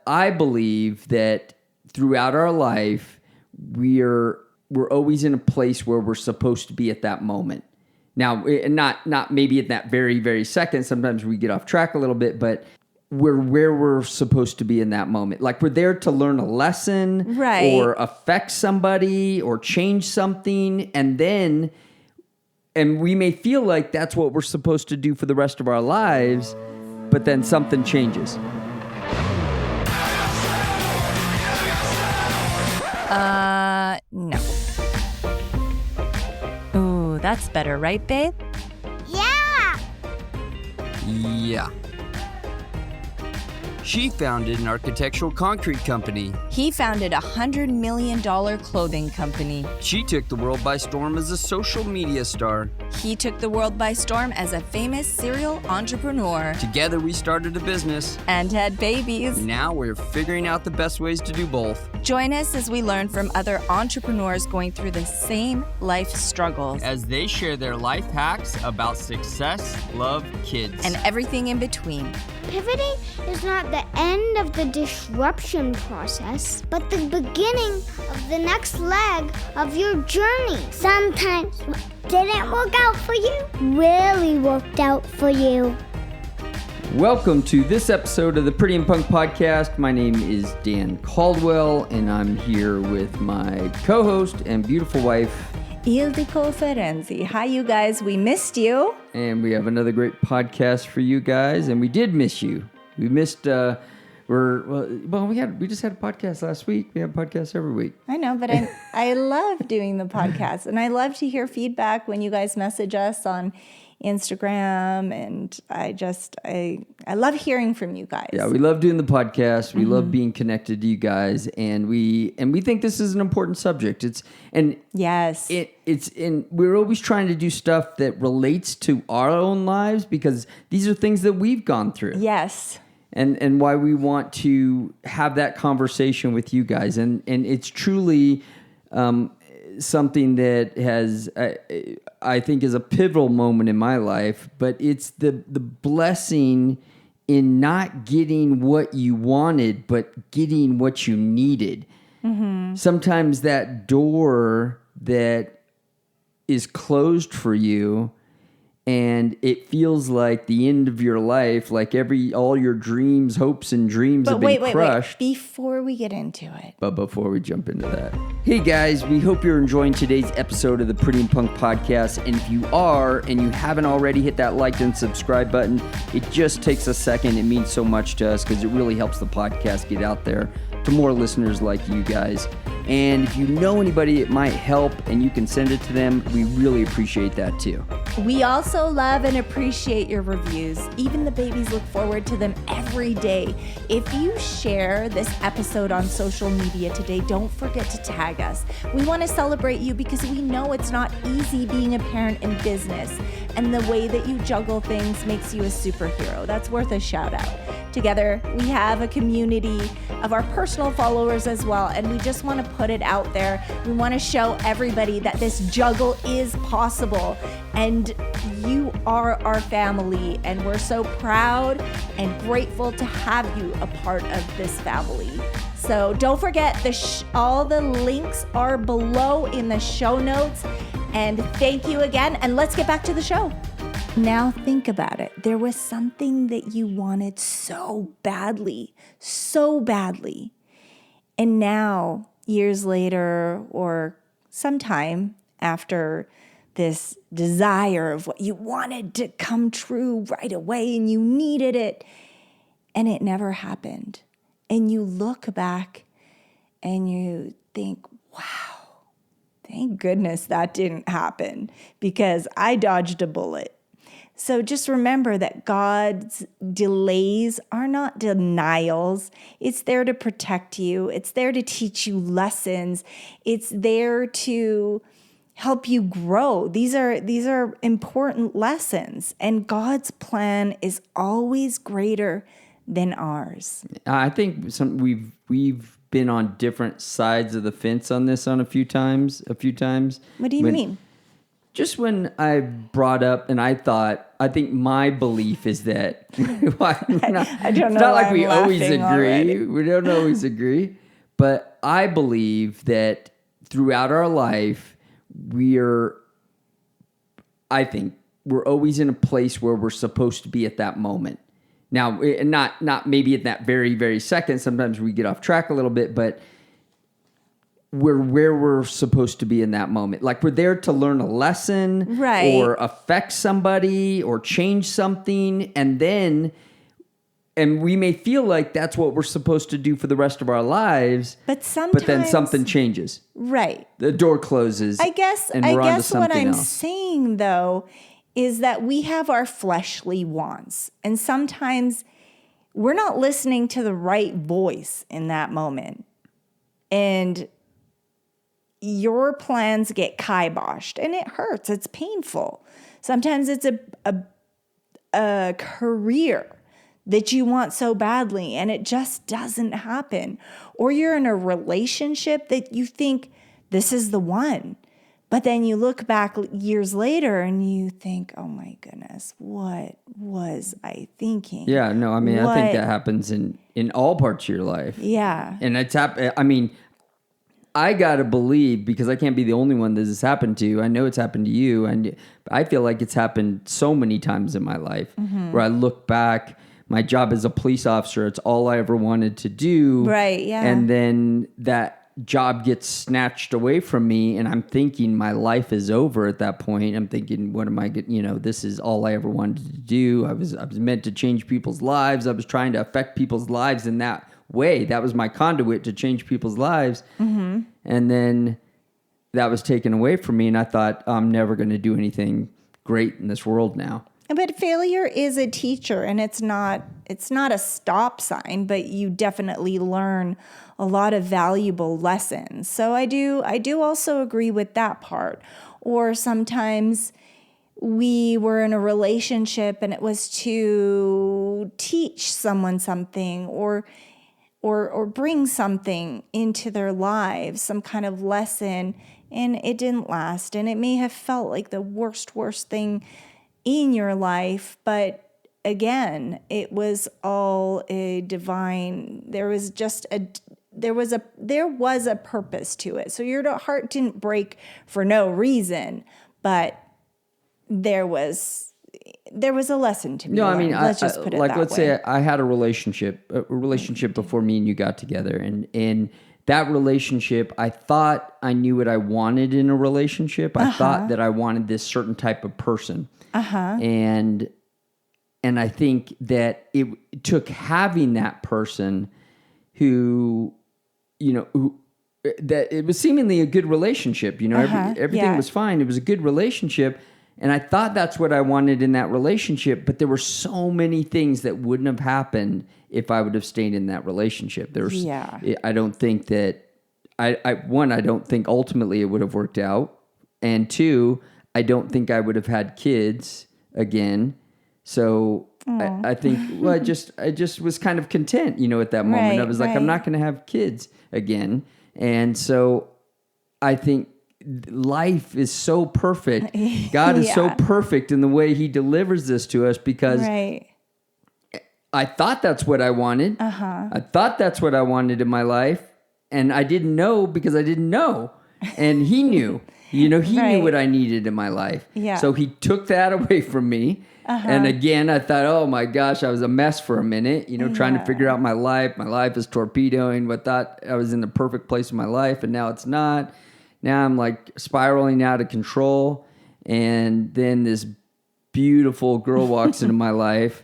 I believe that throughout our life, we're always in a place where we're supposed to be at that moment. Now, not maybe at that very, very second. Sometimes we get off track a little bit, but we're where we're supposed to be in that moment. Like we're there to learn a lesson, right, or affect somebody or change something. And we may feel like that's what we're supposed to do for the rest of our lives, but then something changes. No. Ooh, that's better, right, babe? Yeah! Yeah. She founded an architectural concrete company. He founded a $100 million clothing company. She took the world by storm as a social media star. He took the world by storm as a famous serial entrepreneur. Together we started a business. And had babies. Now we're figuring out the best ways to do both. Join us as we learn from other entrepreneurs going through the same life struggles. As they share their life hacks about success, love, kids, and everything in between. Pivoting is not the end of the disruption process, but the beginning of the next leg of your journey. Sometimes what didn't work out for you really worked out for you. Welcome to this episode of the Pretty and Punk Podcast. My name is Dan Caldwell, and I'm here with my co-host and beautiful wife, Ildiko Ferenzi. Hi, you guys. We missed you. And we have another great podcast for you guys, and we did miss you. We missed. We just had a podcast last week. We have podcasts every week. I know, but I love doing the podcast, and I love to hear feedback when you guys message us on Instagram, and I love hearing from you guys. Yeah, we love doing the podcast. We love being connected to you guys, and we think this is an important subject. We're always trying to do stuff that relates to our own lives because these are things that we've gone through. Yes. And why we want to have that conversation with you guys, and it's truly something that has, I think, is a pivotal moment in my life. But it's the blessing in not getting what you wanted, but getting what you needed. Mm-hmm. Sometimes that door that is closed for you, and it feels like the end of your life, like all your dreams, hopes, and dreams have been crushed. Wait. Before we get into it. But before we jump into that. Hey guys, we hope you're enjoying today's episode of the Pretty and Punk Podcast. And if you are, and you haven't already, hit that like and subscribe button. It just takes a second. It means so much to us because it really helps the podcast get out there to more listeners like you guys. And if you know anybody it might help and you can send it to them, we really appreciate that too. We also love and appreciate your reviews. Even the babies look forward to them every day. If you share this episode on social media today, don't forget to tag us. We want to celebrate you because we know it's not easy being a parent in business, and the way that you juggle things makes you a superhero. That's worth a shout out. Together, we have a community of our personal followers as well, and we just want to put it out there. We want to show everybody that this juggle is possible, and you are our family, and we're so proud and grateful to have you a part of this family. So don't forget, all the links are below in the show notes, and thank you again, and let's get back to the show. Now think about it. There was something that you wanted so badly, and now, years later, or sometime after this desire of what you wanted to come true right away, and you needed it, and it never happened. And you look back and you think, wow, thank goodness that didn't happen because I dodged a bullet. So just remember that God's delays are not denials. It's there to protect you. It's there to teach you lessons. It's there to help you grow. These are important lessons, and God's plan is always greater than ours. I think we've been on different sides of the fence on this a few times. What do you mean? just when I brought up, and I think my belief is that I don't know. It's not why like we I'm always laughing agree. already. We don't always agree, but I believe that throughout our life, I think we're always in a place where we're supposed to be at that moment. Now, not maybe at that very, very second. Sometimes we get off track a little bit, but we're where we're supposed to be in that moment. Like we're there to learn a lesson, Right. or affect somebody, or change something, and we may feel like that's what we're supposed to do for the rest of our lives. But then something changes. Right. The door closes. I guess and we're on to what something I'm else. saying though is that we have our fleshly wants, and sometimes we're not listening to the right voice in that moment. And your plans get kiboshed, and it hurts. It's painful. Sometimes it's a career that you want so badly, and it just doesn't happen. Or you're in a relationship that you think this is the one, but then you look back years later and you think, oh my goodness, what was I thinking? Yeah, no, I mean, I think that happens in all parts of your life. Yeah. And I mean, I gotta believe, because I can't be the only one that this has happened to. I know it's happened to you, and I feel like it's happened so many times in my life where I look back. My job as a police officer, it's all I ever wanted to do. Right, yeah. And then that job gets snatched away from me, and I'm thinking my life is over at that point. I'm thinking, what am I getting? This is all I ever wanted to do. I was meant to change people's lives. I was trying to affect people's lives in that way. That was my conduit to change people's lives. Mm-hmm. And then that was taken away from me, and I thought, I'm never going to do anything great in this world now. But failure is a teacher, and it's not a stop sign, but you definitely learn a lot of valuable lessons. So I do also agree with that part. Or sometimes we were in a relationship and it was to teach someone something or bring something into their lives, some kind of lesson, and it didn't last. And it may have felt like the worst thing in your life, but again, it was all a divine. There was a purpose to it. So your heart didn't break for no reason, but there was a lesson to be learned. I mean, let's just put it that way. Let's say I had a relationship before me and you got together, and that relationship, I thought I knew what I wanted in a relationship. I thought that I wanted this certain type of person. And I think that it took having that person who that it was seemingly a good relationship. Everything was fine. It was a good relationship. And I thought that's what I wanted in that relationship, but there were so many things that wouldn't have happened if I would have stayed in that relationship. I don't think that I don't think ultimately it would have worked out. And two, I don't think I would have had kids again. So I think, I just was kind of content, at that moment. Right, I was like, I'm not going to have kids again. And so I think life is so perfect. God is so perfect in the way he delivers this to us, because I thought that's what I wanted. I thought that's what I wanted in my life. And I didn't know because I didn't know. And he knew. He knew what I needed in my life. Yeah. So he took that away from me. And again, I thought, oh my gosh, I was a mess for a minute, trying to figure out my life. My life is torpedoing. I thought I was in the perfect place in my life, and now it's not. Now I'm like spiraling out of control. And then this beautiful girl walks into my life,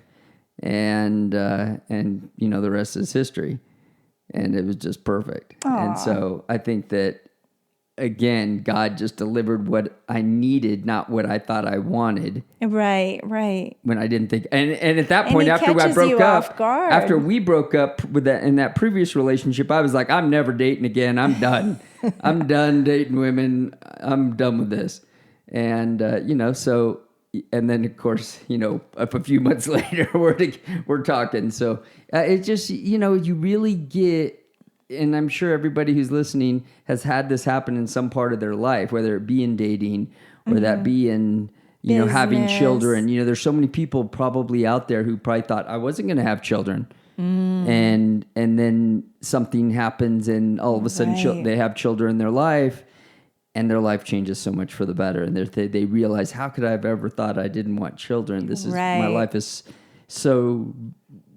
and the rest is history. And it was just perfect. Aww. And so I think that, again, God just delivered what I needed, not what I thought I wanted. Right. When I didn't think, and at that point, after we broke up with that in that previous relationship, I was like, I'm never dating again. I'm done. I'm done dating women. I'm done with this. And so, and then of course, a few months later, we're talking. So it's just, you really get. And I'm sure everybody who's listening has had this happen in some part of their life, whether it be in dating or that be in, having Business. children. There's so many people probably out there who probably thought I wasn't going to have children. And then something happens and all of a sudden Right. they have children in their life and their life changes so much for the better. And they realize, how could I have ever thought I didn't want children? My Right. life is so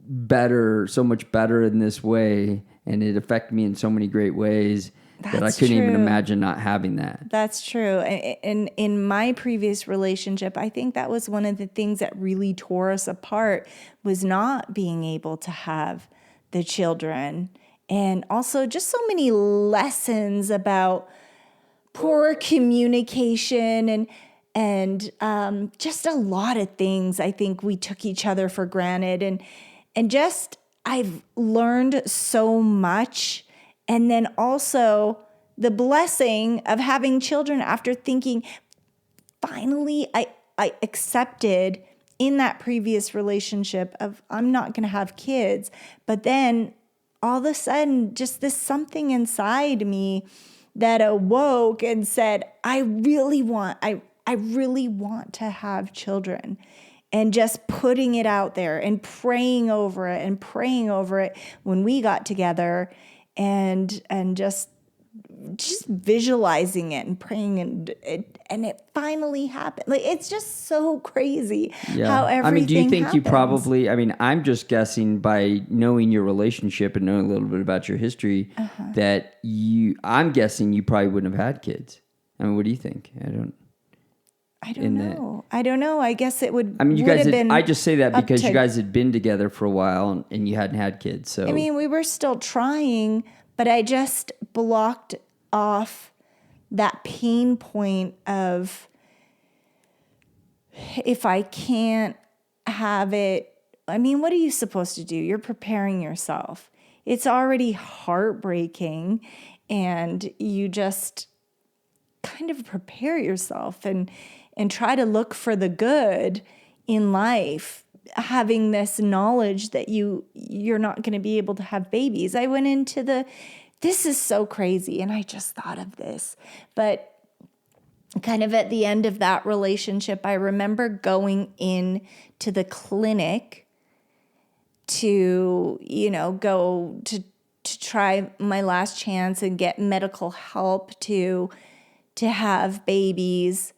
much better in this way. And it affected me in so many great ways that I That's couldn't even true. imagine not having that. That's true. And in my previous relationship, I think that was one of the things that really tore us apart, was not being able to have the children. And also just so many lessons about poor communication and just a lot of things. I think we took each other for granted. And just I've learned so much. And then also the blessing of having children after thinking, finally, I accepted in that previous relationship of I'm not going to have kids. But then all of a sudden, just this something inside me that awoke and said, I really want to have children. And just putting it out there and praying over it when we got together. And just visualizing it and praying and it finally happened. Like, it's just so crazy how everything do you think happens. you probably, I'm just guessing by knowing your relationship and knowing a little bit about your history that I'm guessing you probably wouldn't have had kids. What do you think? I don't know. I don't know. I guess it would. you would guys have been I just say that up because to- you guys had been together for a while and you hadn't had kids. So we were still trying, but I just blocked off that pain point of, if I can't have it, what are you supposed to do? You're preparing yourself. It's already heartbreaking, and you just kind of prepare yourself and try to look for the good in life, having this knowledge that you're not going to be able to have babies. I went into this is so crazy, and I just thought of this, but kind of at the end of that relationship, I remember going in to the clinic to, go to try my last chance and get medical help to have babies.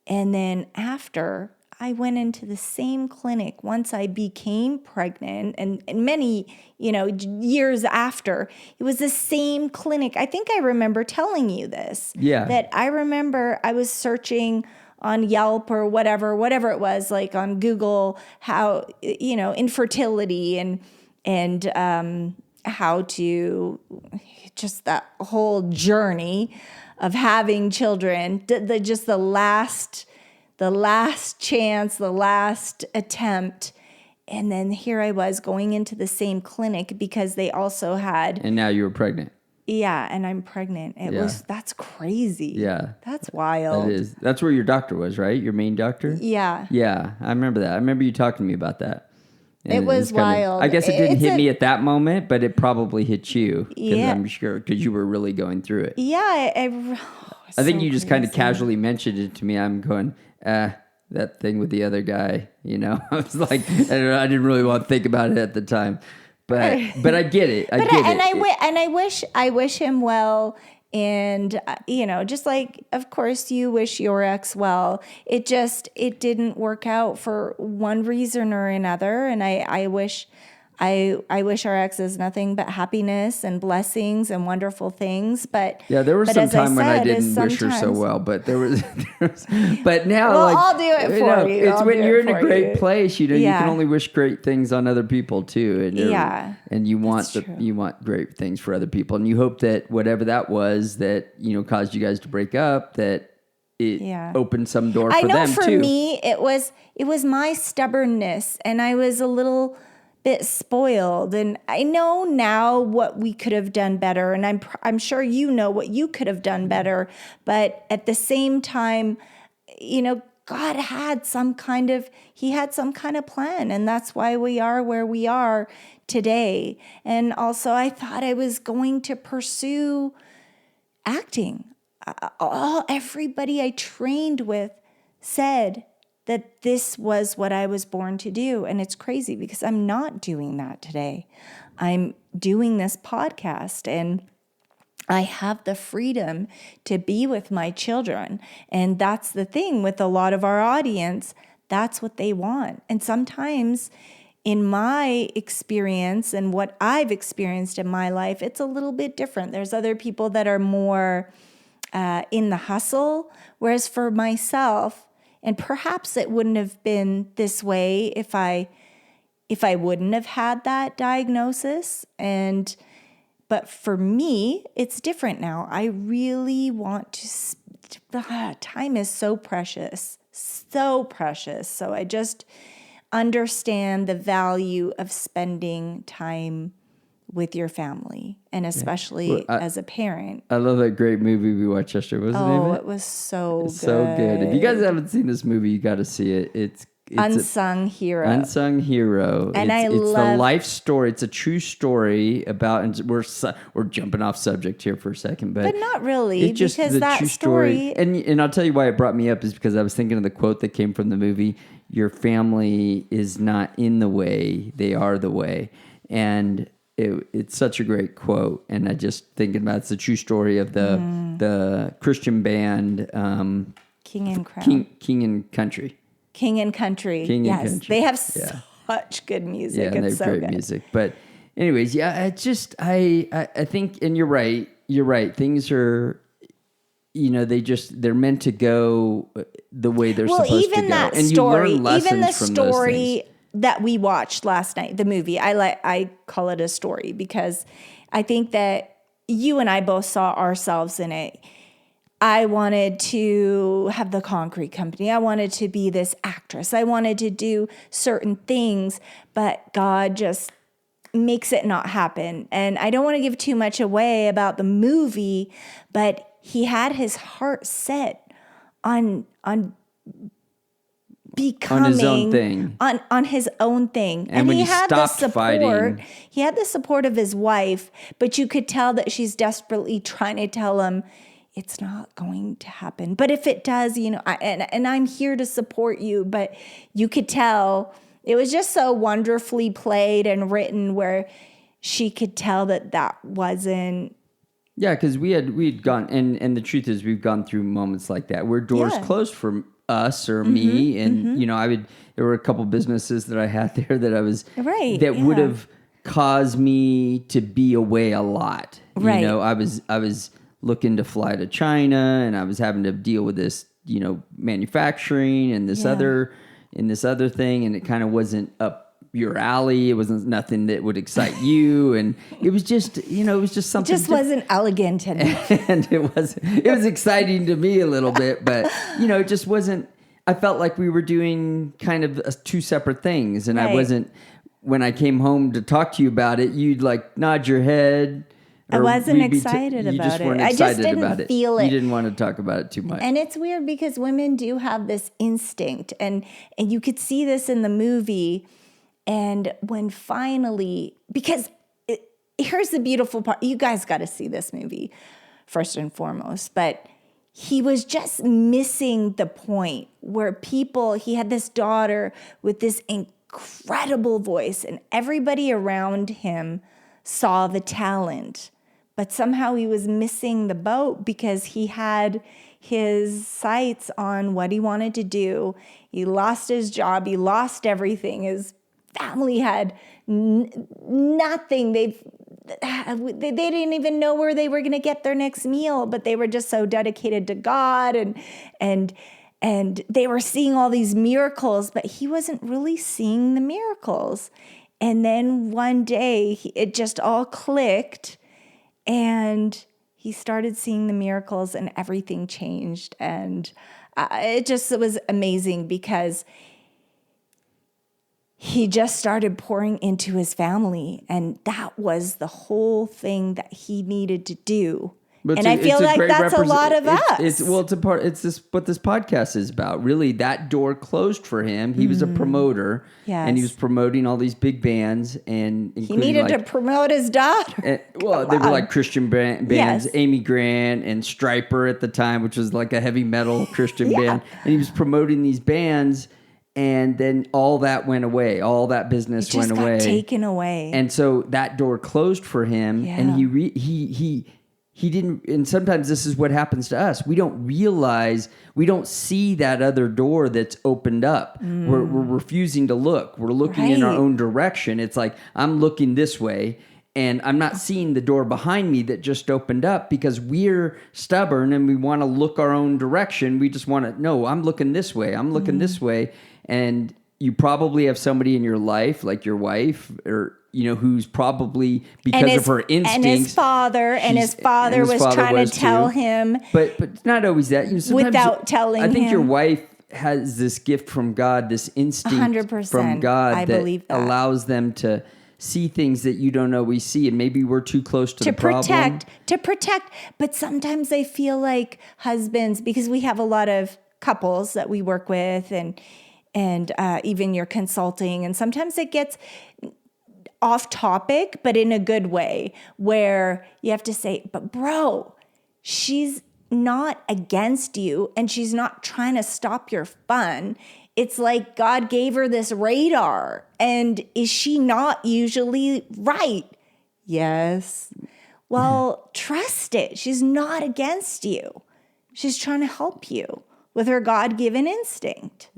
And then after, I went into the same clinic once I became pregnant, and many, years after, it was the same clinic. I think I remember telling you this. Yeah. That I remember I was searching on Yelp or whatever it was, like on Google, how, infertility and how to, just that whole journey of having children, the last chance, the last attempt. And then here I was going into the same clinic because they also had. And now you were pregnant. Yeah, and I'm pregnant. That's crazy. Yeah. That's wild. That is. That's where your doctor was, right? Your main doctor? Yeah. Yeah, I remember that. I remember you talking to me about that. And It was wild. I guess it didn't It's hit me at that moment, but it probably hit you. Yeah. I'm sure, because you were really going through it. Yeah. I think you just kind of casually mentioned it to me. I'm going, that thing with the other guy, I was like, I didn't really want to think about it at the time. But I get it. I wish him well. And, just like, of course, you wish your ex well. It didn't work out for one reason or another. And I wish our exes nothing but happiness and blessings and wonderful things. But yeah, there was some time when I didn't wish her so sometimes- well, but there was but now, Well, like, I'll do it for you. It's I'll when do you're it in a for great you. place, you Yeah. can only wish great things on other people too, and Yeah, and you want that's true. you want great things for other people, and you hope that whatever that was that caused you guys to break up, that it opened some door for I know them for too. me, it was my stubbornness, and I was a little bit spoiled, and I know now what we could have done better, and I'm sure what you could have done better, but at the same time, God had some kind of plan, and that's why we are where we are today. And also, I thought I was going to pursue acting. everybody I trained with said that this was what I was born to do. And it's crazy because I'm not doing that today. I'm doing this podcast, and I have the freedom to be with my children. And that's the thing with a lot of our audience. That's what they want. And sometimes in my experience and what I've experienced in my life, it's a little bit different. There's other people that are more in the hustle. Whereas for myself, and perhaps it wouldn't have been this way if I wouldn't have had that diagnosis. But for me, it's different now. I really want to, time is so precious, so precious. So I just understand the value of spending time with your family, and especially as a parent. I love that great movie we watched yesterday. What was the name of it? It was so good. So good. If you guys haven't seen this movie, you got to see it. It's Unsung Hero. Unsung Hero. And it's love the life story. It's a true story about, and we're jumping off subject here for a second, but not really, it's just because the that true story. story. And I'll tell you why it brought me up is because I was thinking of the quote that came from the movie. Your family is not in the way; they are the way. And it's such a great quote. And I just thinking about it's the true story of the Christian band King and Crown. King and Country. King and Country. Yes, Country. They have such good music. Yeah, and it's they have so great good. music. But anyways, yeah, I think, and you're right. Things are, they're meant to go the way they're supposed to go. Even that and story, you learn lessons even the from those story things. that we watched last night, the movie, I call it a story because I think that you and I both saw ourselves in it. I wanted to have the concrete company. I wanted to be this actress. I wanted to do certain things, but God just makes it not happen. And I don't want to give too much away about the movie, but he had his heart set on becoming on his own thing. On his own thing. And when he he had the stopped support. fighting. He had the support of his wife, but you could tell that she's desperately trying to tell him it's not going to happen. But if it does, and I'm here to support you, but you could tell it was just so wonderfully played and written where she could tell that wasn't. Yeah, because we'd gone, and the truth is we've gone through moments like that where doors closed for us or me, and there were a couple businesses that I had there that I was would have caused me to be away a lot. Right. I was looking to fly to China, and I was having to deal with this, manufacturing and this other thing, and it kind of wasn't up your alley. It wasn't nothing that would excite you, and it was just, something. It just wasn't elegant enough. And it was exciting to me a little bit, but it just wasn't. I felt like we were doing kind of two separate things, and I wasn't. When I came home to talk to you about it, you'd like nod your head. I wasn't excited about it. You just weren't I excited just didn't about it. feel it. You didn't want to talk about it too much. And it's weird because women do have this instinct, and you could see this in the movie. And when finally, because here's the beautiful part. You guys got to see this movie first and foremost. But he was just missing the point where he had this daughter with this incredible voice, and everybody around him saw the talent. But somehow he was missing the boat because he had his sights on what he wanted to do. He lost his job. He lost everything. His family had nothing. They didn't even know where they were going to get their next meal, but they were just so dedicated to God, and they were seeing all these miracles, but he wasn't really seeing the miracles. And then one day it just all clicked, and he started seeing the miracles, and everything changed. And it was amazing because he just started pouring into his family, and that was the whole thing that he needed to do. But And I feel like that's a lot of us. It's what this podcast is about. Really, that door closed for him. He was a promoter, and he was promoting all these big bands, and he needed to promote his daughter. They were like Christian bands, Yes. Amy Grant and Stryper at the time, which was like a heavy metal Christian band, and he was promoting these bands. And then all that went away. All that business went away. Got taken away. And so that door closed for him, and he didn't. And sometimes this is what happens to us. We don't realize, we don't see that other door that's opened up. We're refusing to look. We're looking in our own direction. It's like, I'm looking this way, and I'm not seeing the door behind me that just opened up because we're stubborn and we want to look our own direction. We just want to, no, I'm looking this way. I'm looking this way. And you probably have somebody in your life, like your wife, or who's probably because of her instincts. And his father was trying to tell him. But it's not always that. Without telling him. I think your wife has this gift from God, this instinct 100%, from God I believe that allows them to see things that you don't always see. And maybe we're too close to the problem. To protect. But sometimes I feel like husbands, because we have a lot of couples that we work with and even your consulting. And sometimes it gets off topic, but in a good way, where you have to say, but bro, she's not against you and she's not trying to stop your fun. It's like God gave her this radar. And is she not usually right? Yes. Well, trust it. She's not against you. She's trying to help you with her God-given instinct.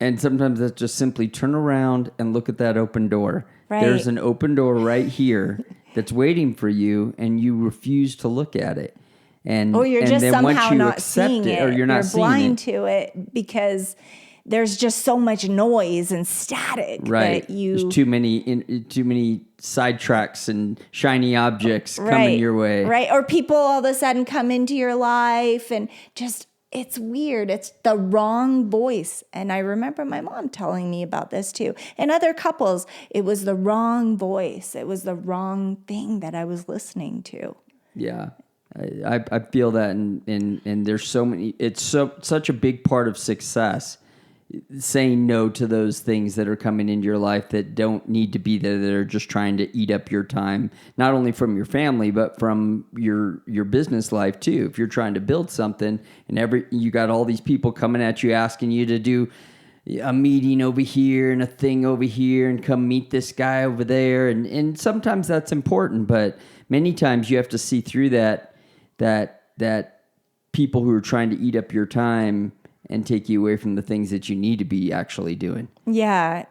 And sometimes that's just simply turn around and look at that open door. Right. There's an open door right here that's waiting for you, and you refuse to look at it. Or you're just then somehow once you not accept seeing it. or you're not seeing blind it. to it because there's just so much noise and static. Right. That you, There's too many sidetracks and shiny objects coming your way. Right. Or people all of a sudden come into your life and just, it's weird. It's the wrong voice. And I remember my mom telling me about this too. And other couples, it was the wrong voice. It was the wrong thing that I was listening to. Yeah. I feel that, and there's so many, it's such a big part of success, saying no to those things that are coming into your life that don't need to be there, that are just trying to eat up your time, not only from your family, but from your business life too. If you're trying to build something and you got all these people coming at you, asking you to do a meeting over here and a thing over here and come meet this guy over there. And sometimes that's important, but many times you have to see through that people who are trying to eat up your time and take you away from the things that you need to be actually doing. Yeah.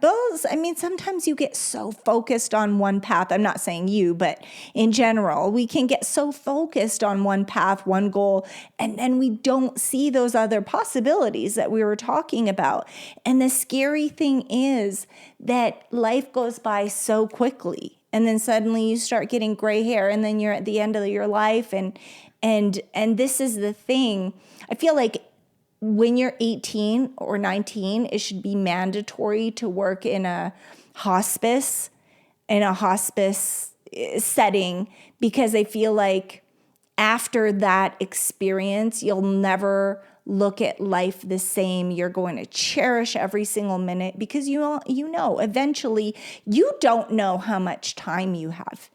Sometimes you get so focused on one path. I'm not saying you, but in general, we can get so focused on one path, one goal, and then we don't see those other possibilities that we were talking about. And the scary thing is that life goes by so quickly. And then suddenly you start getting gray hair, and then you're at the end of your life. And this is the thing. I feel like when you're 18 or 19, it should be mandatory to work in a hospice setting, because I feel like after that experience, you'll never look at life the same. You're going to cherish every single minute because you know eventually you don't know how much time you have.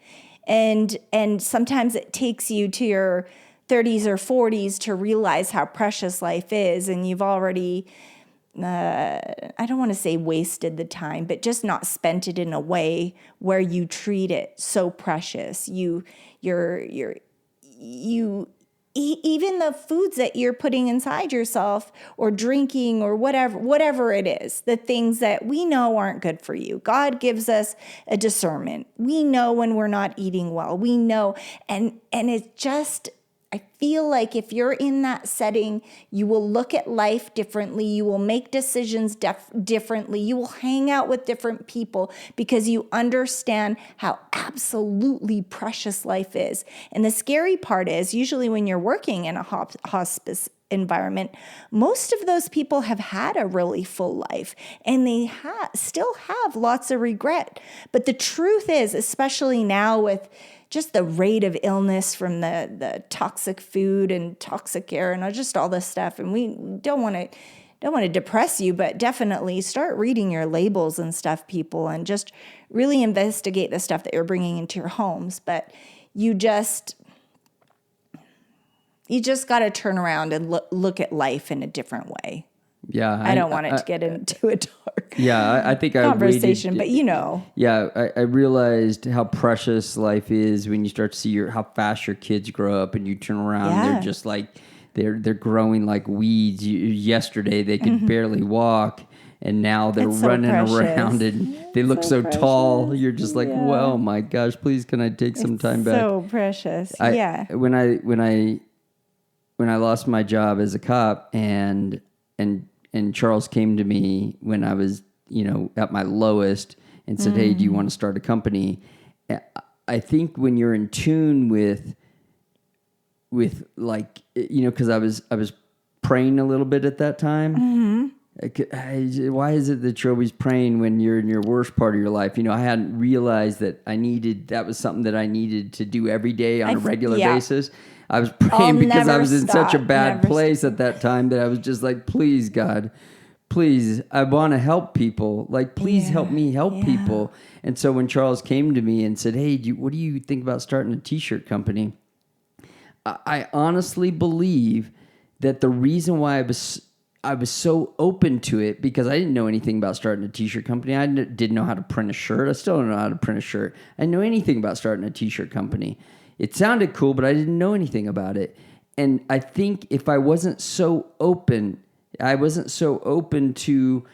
And sometimes it takes you to your 30s or 40s to realize how precious life is, and you've already, I don't want to say wasted the time, but just not spent it in a way where you treat it so precious. Even the foods that you're putting inside yourself or drinking or whatever it is, the things that we know aren't good for you. God gives us a discernment. We know when we're not eating well. We know, and it's just, I feel like if you're in that setting, you will look at life differently. You will make decisions differently. You will hang out with different people because you understand how absolutely precious life is. And the scary part is usually when you're working in a hospice environment, most of those people have had a really full life, and they still have lots of regret. But the truth is, especially now with just the rate of illness from the toxic food and toxic air and just all this stuff, and we don't want to depress you, but definitely start reading your labels and stuff, people, and just really investigate the stuff that you're bringing into your homes. But you just got to turn around and look at life in a different way. Yeah. I don't want it to get into a dark I think conversation, but Yeah, I realized how precious life is when you start to see how fast your kids grow up, and you turn around, they're just like, they're growing like weeds. Yesterday they could barely walk, and now they're running around, and they look so tall. You're just like, well, my gosh, please, can I take some time back? So precious. When I lost my job as a cop, and Charles came to me when I was, at my lowest, and said, "Hey, do you want to start a company?" I think when you're in tune with like, because I was praying a little bit at that time. Why is it that you're always praying when you're in your worst part of your life? I hadn't realized that that was something that I needed to do every day on a regular basis. I was praying because I was in such a bad place at that time that I was just like, please, God, please, I want to help people. Like, please help me help people. And so when Charles came to me and said, "Hey, what do you think about starting a t-shirt company?" I honestly believe that the reason why I was so open to it, because I didn't know anything about starting a t-shirt company. I didn't know how to print a shirt. I still don't know how to print a shirt. I didn't know anything about starting a t-shirt company. It sounded cool, but I didn't know anything about it. And I think if I wasn't so open to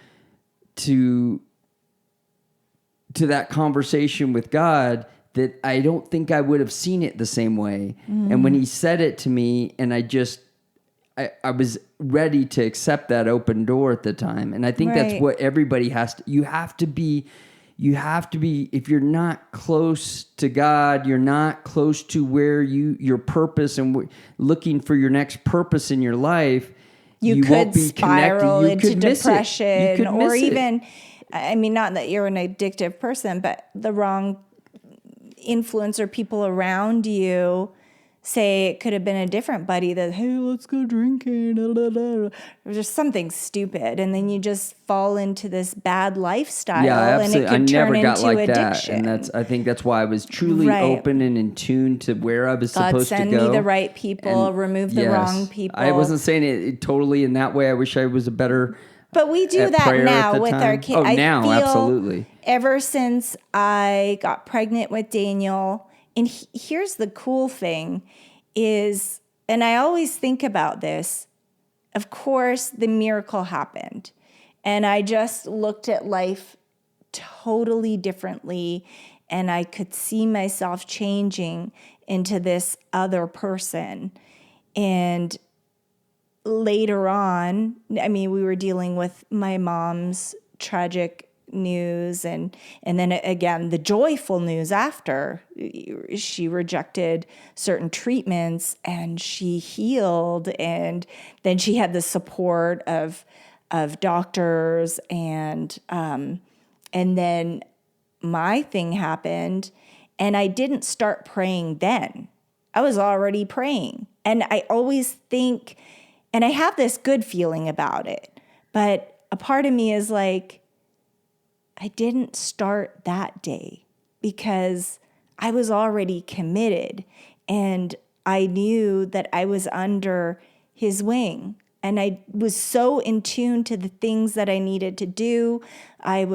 that conversation with God, that I don't think I would have seen it the same way. And when he said it to me, and I was ready to accept that open door at the time. And I think that's what everybody has to, you have to be, if you're not close to God, you're not close to where your purpose and looking for your next purpose in your life, you could won't be spiral into depression, or even, not that you're an addictive person, but the wrong influence or people around you say it could have been a different buddy that, "Hey, let's go drinking," or just something stupid, and then you just fall into this bad lifestyle. Yeah, absolutely. And it could turn into like addiction. that, and I think that's why I was truly open and in tune to where I was supposed to go. God, send me the right people, and remove the wrong people. I wasn't saying it totally in that way. I wish I was a better. But we do that now with our kids. Oh, now, absolutely. Ever since I got pregnant with Daniel, and here's the cool thing is, and I always think about this, of course, the miracle happened. And I just looked at life totally differently, and I could see myself changing into this other person. And later on, we were dealing with my mom's tragic news, and then again the joyful news after. She rejected certain treatments and she healed, and then she had the support of doctors, and then my thing happened, and I didn't start praying then. I was already praying, and I always think, and I have this good feeling about it, but a part of me is like, I didn't start that day because I was already committed, and I knew that I was under his wing, and I was so in tune to the things that I needed to do. I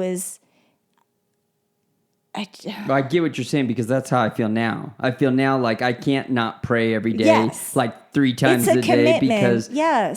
get what you're saying, because that's how I feel now. I feel now like I can't not pray every day, like 3 times a day, because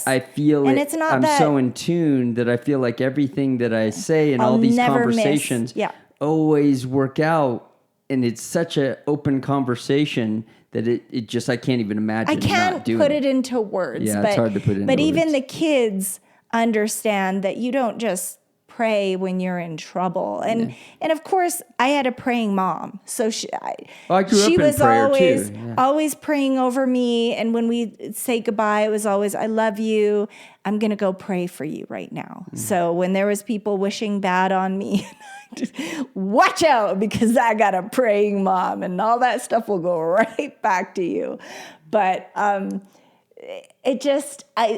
I feel and it's not I'm so in tune that I feel like everything that I say and all these conversations always work out. And it's such an open conversation that it just, I can't even imagine. I can't put it into words. Yeah, it's hard to put it into words. But even the kids understand that you don't just pray when you're in trouble. And of course, I had a praying mom. So I grew up in prayer too. Yeah. always praying over me. And when we say goodbye, it was always, I love you. I'm going to go pray for you right now. So when there was people wishing bad on me, just watch out, because I got a praying mom, and all that stuff will go right back to you. But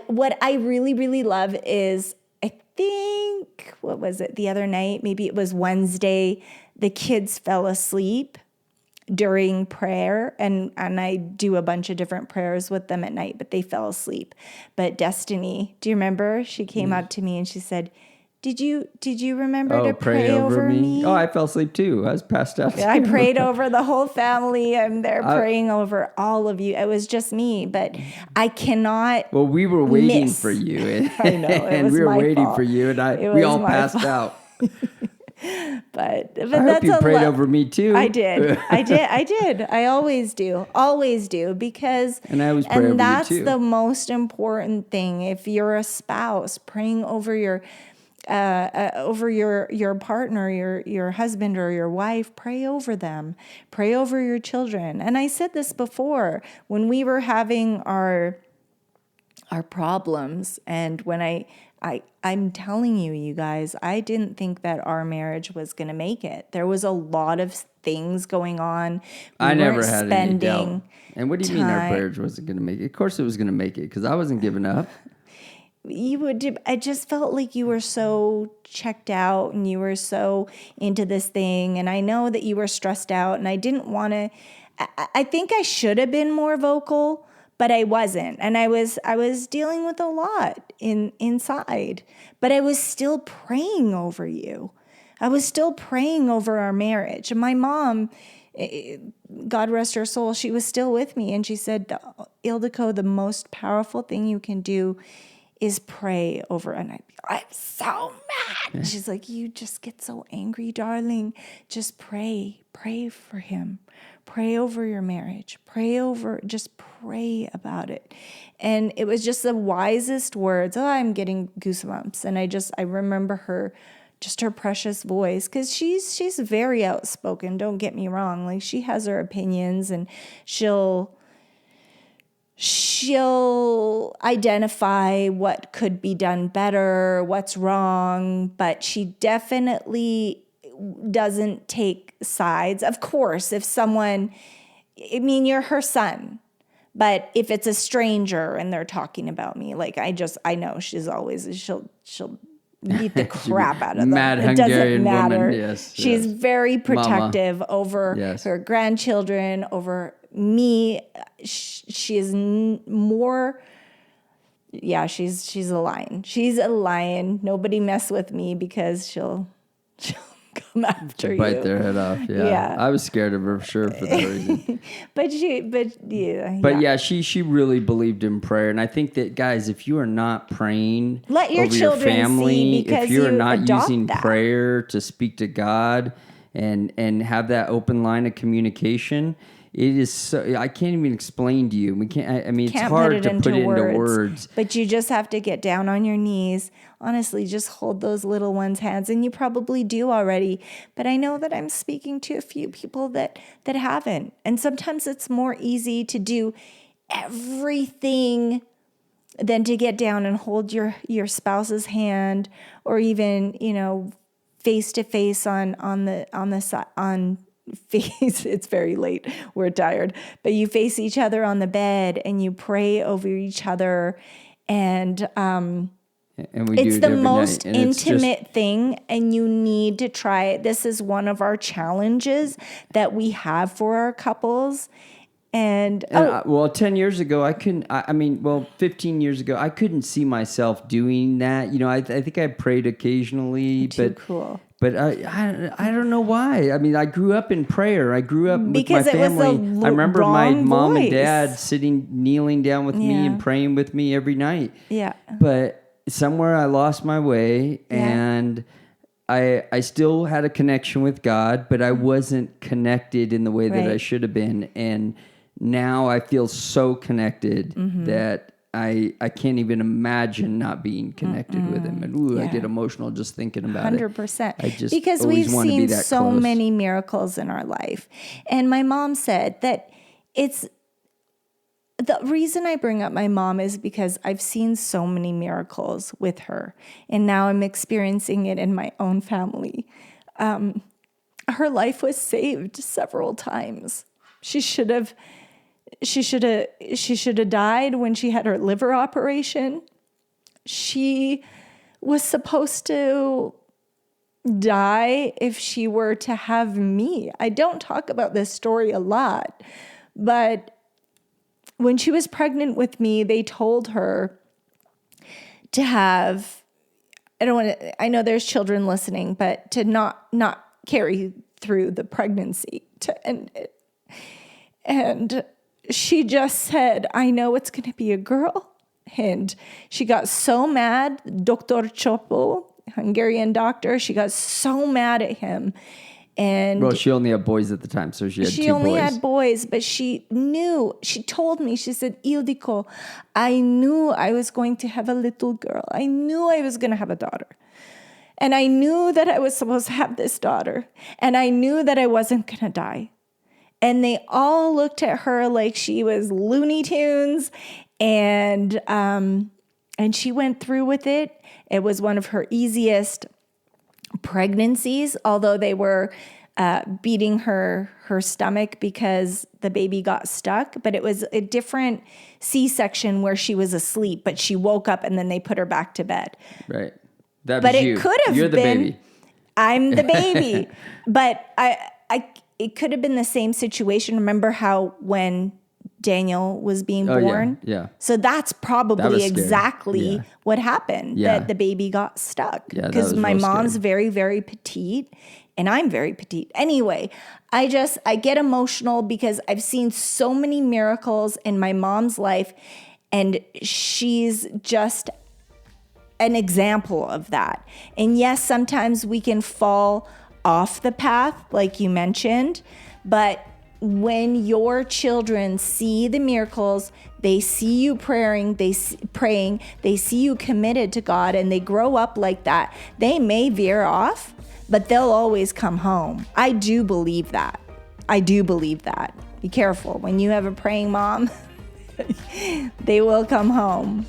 what I really, really love is, I think, what was it, the other night? Maybe it was Wednesday. The kids fell asleep during prayer, and I do a bunch of different prayers with them at night, but they fell asleep. But Destiny, do you remember? She came up to me and she said, Did you remember to pray over me? Oh, I fell asleep too. I was passed out. I prayed over the whole family. I'm there praying over all of you. It was just me, but I cannot. Well, we were waiting for you. I know. And we were waiting for you, and we all passed out. But I hope you prayed over me too. I did. I always do, because and I always pray over you too. And that's the most important thing. If you're a spouse, praying over your partner, your husband or your wife, pray over them, pray over your children. And I said this before when we were having our problems, and when I'm telling you guys, I didn't think that our marriage was going to make it. There was a lot of things going on. I never had any doubt. And what do you mean our marriage wasn't going to make it? Of course it was going to make it, because I wasn't giving up. I just felt like you were so checked out and you were so into this thing. And I know that you were stressed out, and I didn't want to, I think I should have been more vocal, but I wasn't. And I was dealing with a lot inside, but I was still praying over you. I was still praying over our marriage. And my mom, God rest her soul, she was still with me. And she said, Ildiko, the most powerful thing you can do is pray over. And I'd be like, I'm so mad. And she's like, you just get so angry, darling. Just pray for him. Pray over your marriage. Just pray about it. And it was just the wisest words. Oh, I'm getting goosebumps. And I remember her, just her precious voice, because she's very outspoken. Don't get me wrong. Like, she has her opinions, and she'll identify what could be done better, what's wrong, but she definitely doesn't take sides. Of course, if someone, you're her son, but if it's a stranger and they're talking about me, like, I know she'll beat the crap out of them. Mad it Hungarian doesn't matter. woman, yes. She's very protective Mama. over her grandchildren, over me. She is more. Yeah, she's a lion. She's a lion. Nobody mess with me, because she'll come after you. Bite their head off. Yeah. I was scared of her for sure for that reason. But she really believed in prayer. And I think that, guys, if you are not praying let your over children your family, see, because if you're not adopt using that. prayer to speak to God and have that open line of communication, it is so, I can't even explain to you. We can't. It's hard to put it into words. But you just have to get down on your knees. Honestly, just hold those little ones' hands, and you probably do already. But I know that I'm speaking to a few people that haven't. And sometimes it's more easy to do everything than to get down and hold your spouse's hand, or even, face to face on face. It's very late. We're tired. But you face each other on the bed and you pray over each other. And it's the most intimate thing, and you need to try it. This is one of our challenges that we have for our couples. And 10 years ago, 15 years ago, I couldn't see myself doing that. I think I prayed occasionally, cool. But I don't know why. I grew up in prayer. I grew up because with my family. Was I remember my mom voice. and dad kneeling down with me and praying with me every night. Yeah. But somewhere I lost my way, and I still had a connection with God, but I wasn't connected in the way that I should have been. And now I feel so connected that I can't even imagine not being connected with him. And I Yeah. get emotional just thinking about 100%. it. I just Because always we've want to be seen that so close. many miracles in our life. And my mom said that it's the reason I bring up my mom is because I've seen so many miracles with her. And now I'm experiencing it in my own family. Her life was saved several times. She should have died when she had her liver operation. She was supposed to die if she were to have me. I don't talk about this story a lot, but when she was pregnant with me, they told her to have, I know there's children listening, but to not carry through the pregnancy to end it. And she just said, I know it's going to be a girl. And she got so mad, Dr. Chopo, Hungarian doctor, she got so mad at him. And Well, she only had boys at the time, so she had two boys. She only had boys, but she knew, she told me, she said, Ildiko, I knew I was going to have a little girl. I knew I was going to have a daughter. And I knew that I was supposed to have this daughter. And I knew that I wasn't going to die. And they all looked at her like she was Looney Tunes. And she went through with it. It was one of her easiest pregnancies, although they were beating her stomach because the baby got stuck. But it was a different C-section where she was asleep, but she woke up and then they put her back to bed. Right. That But was it you. could have You're the been, baby. I'm the baby. But it could have been the same situation. Remember how when Daniel was being born? Yeah. So that's That probably was scary. Yeah. What happened, that the baby got stuck. Yeah, that because was my real mom's scary. very, very petite and I'm very petite. Anyway, I get emotional because I've seen so many miracles in my mom's life and she's just an example of that. And yes, sometimes we can fall off the path, like you mentioned, but when your children see the miracles, they see you praying, they see you committed to God, and they grow up like that, they may veer off, but they'll always come home. I do believe that. Be careful. When you have a praying mom, they will come home.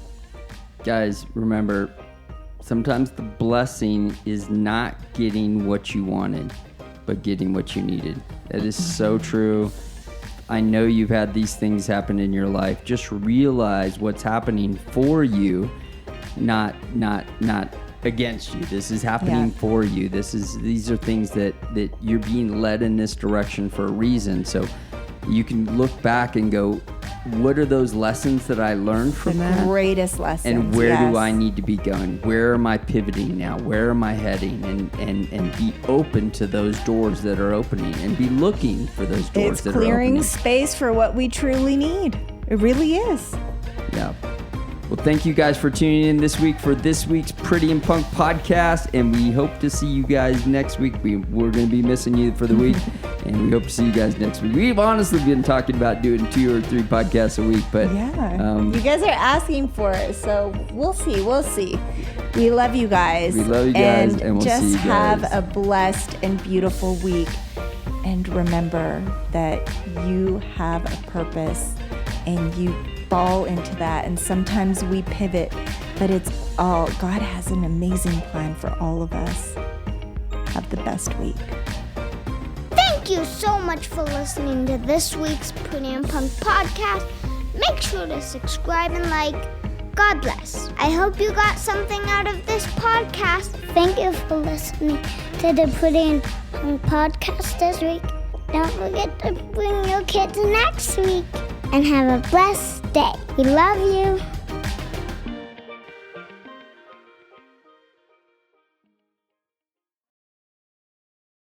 Guys, remember, sometimes the blessing is not getting what you wanted, but getting what you needed. That is so true. I know you've had these things happen in your life. Just realize what's happening for you, not against you. This is happening for you. These are things that you're being led in this direction for a reason. So you can look back and go, what are those lessons that I learned from that? Greatest lessons. And where do I need to be going? Where am I pivoting now? Where am I heading? And be open to those doors that are opening and be looking for those doors that are opening. It's clearing space for what we truly need. It really is. Yeah. Well, thank you guys for tuning in this week for this week's Pretty and Punk podcast, and we hope to see you guys next week. We're going to be missing you for the week, and we hope to see you guys next week. We've honestly been talking about doing 2 or 3 podcasts a week, but you guys are asking for it, so we'll see. We love you guys. We love you guys, and we'll see you just guys. have a blessed and beautiful week. And remember that you have a purpose, and you fall into that. And sometimes we pivot, but it's all, God has an amazing plan for all of us. Have the best week. Thank you so much for listening to this week's Pretty and Punk podcast. Make sure to subscribe and like. God bless. I hope you got something out of this podcast. Thank you for listening to the Pretty and Punk podcast this week. Don't forget to bring your kids next week. And have a blessed day. We love you.